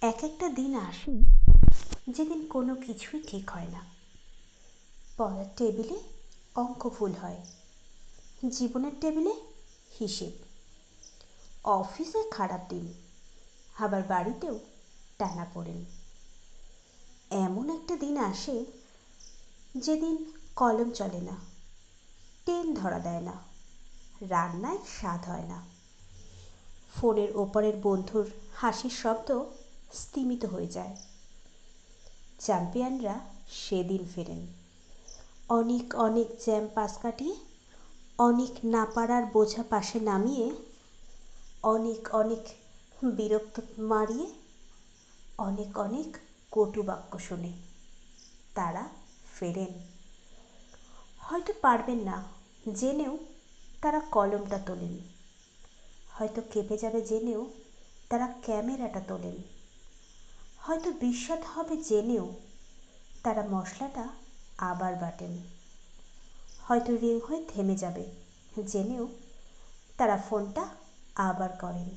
এক একটা দিন আসে যেদিন কোনো কিছুই ঠিক হয় না। পড়ার টেবিলে অঙ্ক ভুল হয়, জীবনের টেবিলে হিসেব, অফিসে খারাপ দিন, আবার বাড়িতেও টানাপোড়েন। এমন একটা দিন আসে যেদিন কলম চলে না, তেল ধরা দেয় না, রান্নায় স্বাদ হয় না, ফোনের ওপারের বন্ধুর হাসির শব্দ স্তিমিত হয়ে যায়। চ্যাম্পিয়নরা সেদিন ফেরেন, অনেক অনেক জ্যাম পাশ কাটিয়ে, অনেক না পারার বোঝা পাশে নামিয়ে, অনেক অনেক বিরক্ত মারিয়ে, অনেক অনেক কটু বাক্য শুনে তারা ফেরেন। হয়তো পারবেন না জেনেও তারা কলমটা তোলেন, হয়তো কেঁপে যাবে জেনেও তারা ক্যামেরাটা তোলেন, হয়তো বিস্বাদ হবে জেনেও তারা মশলাটা আবার বাটেন, হয়তো রিং হয়ে থেমে যাবে জেনেও তারা ফোনটা আবার করেন।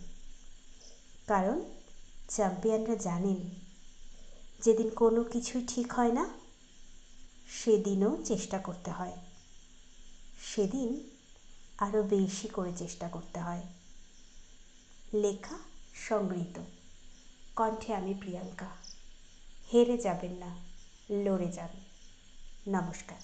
কারণ চ্যাম্পিয়নরা জানেন, যেদিন কোনো কিছুই ঠিক হয় না সেদিনও চেষ্টা করতে হয়, সেদিন আরও বেশি করে চেষ্টা করতে হয়। লেখা সংগৃহীত। কণ্ঠে আমি প্রিয়াঙ্কা। হেরে যাবেন না, লড়ে যান। নমস্কার।